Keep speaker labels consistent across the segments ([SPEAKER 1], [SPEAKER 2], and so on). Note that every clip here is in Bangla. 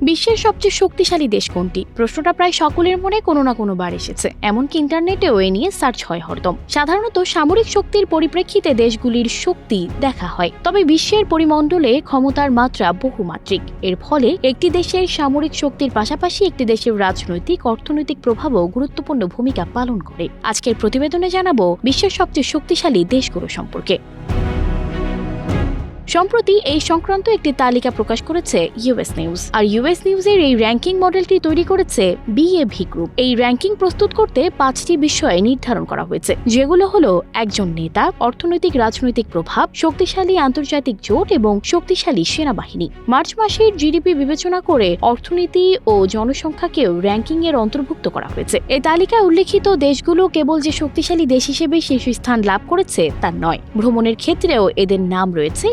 [SPEAKER 1] বিশ্বের সবচেয়ে শক্তিশালী দেশ কোনটি? প্রশ্নটা প্রায় সকলের মনে কোনো না কোনো বার এসেছে। এমনকি ইন্টারনেটেও এ নিয়ে সার্চ হয় হরদম। সাধারণত সামরিক শক্তির পরিপ্রেক্ষিতে দেশগুলির শক্তি দেখা হয়, তবে বিশ্বের পরিমণ্ডলে ক্ষমতার মাত্রা বহুমাত্রিক। এর ফলে একটি দেশের সামরিক শক্তির পাশাপাশি একটি দেশের রাজনৈতিক অর্থনৈতিক প্রভাবও গুরুত্বপূর্ণ ভূমিকা পালন করে। আজকের প্রতিবেদনে জানাবো বিশ্বের সবচেয়ে শক্তিশালী দেশগুলো সম্পর্কে। সম্প্রতি এই সংক্রান্ত একটি তালিকা প্রকাশ করেছে ইউএস নিউজ। আর ইউএস নিউজের এই র্যাঙ্কিং মডেলটি তৈরি করেছে বিএভি গ্রুপ। এই র্যাঙ্কিং প্রস্তুত করতে 5টি বিষয় নির্ধারণ করা হয়েছে, যেগুলো হলো একজন নেতা, অর্থনৈতিক রাজনৈতিক প্রভাব, শক্তিশালী আন্তর্জাতিক জোট এবং শক্তিশালী সেনাবাহিনী। মার্চ মাসের জিডিপি বিবেচনা করে অর্থনীতি ও জনসংখ্যাকেও র্যাঙ্কিং এর অন্তর্ভুক্ত করা হয়েছে। এই তালিকায় উল্লেখিত দেশগুলো কেবল যে শক্তিশালী দেশ হিসেবে শীর্ষস্থান লাভ করেছে তা নয়, ভ্রমণের ক্ষেত্রেও এদের নাম রয়েছে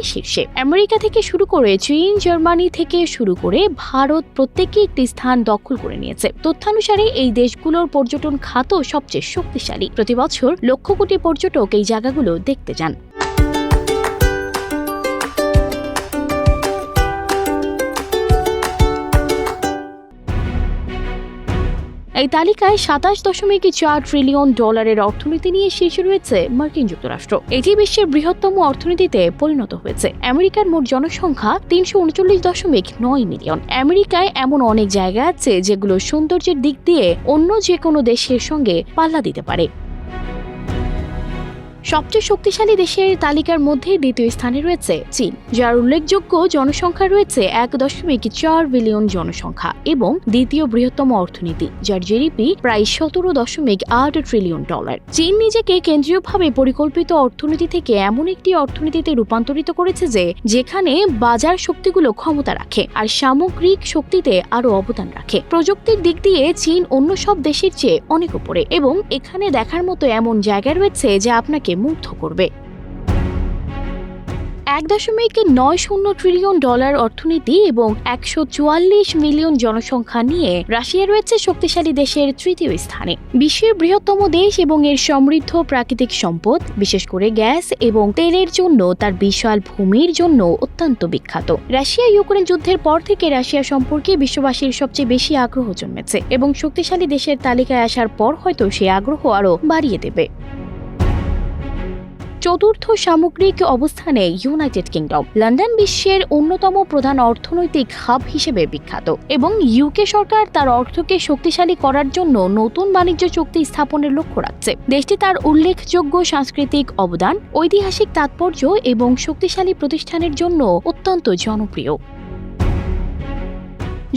[SPEAKER 1] আমেরিকা থেকে শুরু করে চীন, জার্মানি থেকে শুরু করে ভারত প্রত্যেকেই একটি স্থান দখল করে নিয়েছে। তথ্যানুসারে এই দেশগুলোর পর্যটন খাত সবচেয়ে শক্তিশালী। প্রতি বছর লক্ষ কোটি পর্যটক এই জায়গাগুলো দেখতে যান। এই তালিকায় 27.4 ট্রিলিয়ন ডলারের অর্থনীতি নিয়ে শীর্ষে রয়েছে মার্কিন যুক্তরাষ্ট্র। এটি বিশ্বের বৃহত্তম অর্থনীতিতে পরিণত হয়েছে। আমেরিকার মোট জনসংখ্যা 339.9 মিলিয়ন। আমেরিকায় এমন অনেক জায়গা আছে যেগুলো সৌন্দর্যের দিক দিয়ে অন্য যে কোনো দেশের সঙ্গে পাল্লা দিতে পারে। সবচেয়ে শক্তিশালী দেশের তালিকার মধ্যে দ্বিতীয় স্থানে রয়েছে চীন, যার উল্লেখযোগ্য জনসংখ্যা রয়েছে 1.4 বিলিয়ন জনসংখ্যা এবং দ্বিতীয় বৃহত্তম অর্থনীতি, যার জিডিপি প্রায় 17.8 ট্রিলিয়ন ডলার। চীন নিজেকে কেন্দ্রীয়ভাবে পরিকল্পিত অর্থনীতি থেকে এমন একটি অর্থনীতিতে রূপান্তরিত করেছে যেখানে বাজার শক্তিগুলো ক্ষমতা রাখে আর সামগ্রিক শক্তিতে আরও অবদান রাখে। প্রযুক্তির দিক দিয়ে চীন অন্য সব দেশের চেয়ে অনেক উপরে এবং এখানে দেখার মতো এমন জায়গা রয়েছে যা আপনাকে মুগ্ধ করবে। 1.90 ট্রিলিয়ন ডলার অর্থনীতি এবং 144 মিলিয়ন জনসংখ্যা নিয়ে রাশিয়া রয়েছে শক্তিশালী দেশের তৃতীয় স্থানে। বিশ্বের বৃহত্তম দেশ এবং এর সমৃদ্ধ প্রাকৃতিক সম্পদ, বিশেষ করে গ্যাস এবং তেলের জন্য তার বিশাল ভূমির জন্য অত্যন্ত বিখ্যাত। রাশিয়া ইউক্রেন যুদ্ধের পর থেকে রাশিয়া সম্পর্কে বিশ্ববাসীর সবচেয়ে বেশি আগ্রহ জন্মেছে এবং শক্তিশালী দেশের তালিকায় আসার পর হয়তো সেই আগ্রহ আরও বাড়িয়ে দেবে। চতুর্থ সামগ্রিক অবস্থানে ইউনাইটেড কিংডম। লন্ডন বিশ্বের অন্যতম প্রধান অর্থনৈতিক হাব হিসেবে বিখ্যাত এবং ইউকে সরকার তার অর্থকে শক্তিশালী করার জন্য নতুন বাণিজ্য চুক্তি স্থাপনের লক্ষ্য রাখছে। দেশটি তার উল্লেখযোগ্য সাংস্কৃতিক অবদান, ঐতিহাসিক তাৎপর্য এবং শক্তিশালী প্রতিষ্ঠানের জন্য অত্যন্ত জনপ্রিয়।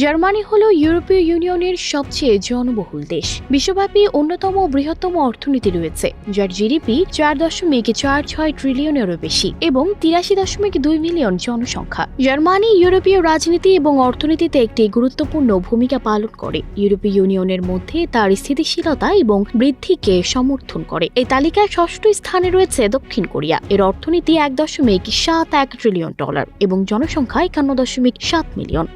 [SPEAKER 1] জার্মানি হল ইউরোপীয় ইউনিয়নের সবচেয়ে জনবহুল দেশ। বিশ্বব্যাপী অন্যতম বৃহত্তম অর্থনীতি রয়েছে, যার জিডিপি 4.46 ট্রিলিয়নেরও বেশি এবং 83.2 মিলিয়ন জনসংখ্যা। জার্মানি ইউরোপীয় রাজনীতি এবং অর্থনীতিতে একটি গুরুত্বপূর্ণ ভূমিকা পালন করে। ইউরোপীয় ইউনিয়নের মধ্যে তার স্থিতিশীলতা এবং বৃদ্ধিকে সমর্থন করে। এই তালিকায় ষষ্ঠ স্থানে রয়েছে দক্ষিণ কোরিয়া। এর অর্থনীতি 1.71 ট্রিলিয়ন ডলার এবং জনসংখ্যা 51.7 মিলিয়ন।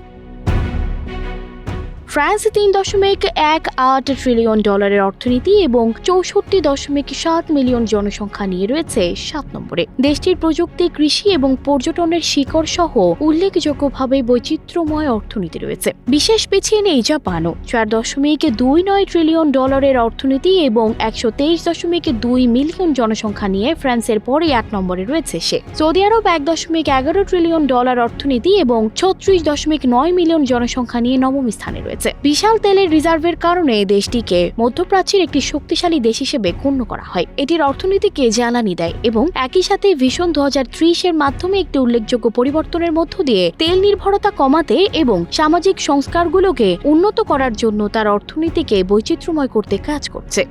[SPEAKER 1] ফ্রান্স 3.18 ট্রিলিয়ন ডলারের অর্থনীতি এবং 64.7 মিলিয়ন জনসংখ্যা নিয়ে রয়েছে 7 নম্বরে। দেশটির প্রযুক্তি, কৃষি এবং পর্যটনের শিকড় সহ উল্লেখযোগ্যভাবে বৈচিত্র্যময় অর্থনীতি রয়েছে। বিশেষ পিছিয়ে নেই জাপানও। 4.29 ট্রিলিয়ন ডলারের অর্থনীতি এবং 123.2 মিলিয়ন জনসংখ্যা নিয়ে ফ্রান্সের পরে 1 নম্বরে রয়েছে সে। সৌদি আরব 1.11 ট্রিলিয়ন ডলার অর্থনীতি এবং 36.9 মিলিয়ন জনসংখ্যা নিয়ে নবম স্থানে রয়েছে। বিশাল তেলের রিজার্ভের কারণে দেশটিকে মধ্যপ্রাচ্যের একটি শক্তিশালী দেশ হিসেবে গণ্য করা হয়। এটির অর্থনীতিকে জ্বালানি দেয় এবং একই সাথে ভিশন 2030 মাধ্যমে একটি উল্লেখযোগ্য পরিবর্তনের মধ্য দিয়ে তেল নির্ভরতা কমাতে এবং সামাজিক সংস্কারগুলোকে উন্নত করার জন্য তার অর্থনীতিকে বৈচিত্র্যময় করতে কাজ করছে।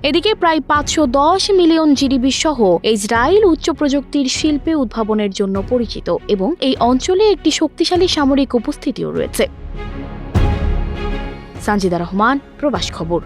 [SPEAKER 1] এদিকে প্রায় 510 মিলিয়ন জিডিপি সহ ইসরায়েল উচ্চ প্রযুক্তির শিল্পে উদ্ভাবনের জন্য পরিচিত এবং এই অঞ্চলে একটি শক্তিশালী সামরিক উপস্থিতিও রয়েছে। সানজিদা রহমান, প্রবাস খবর।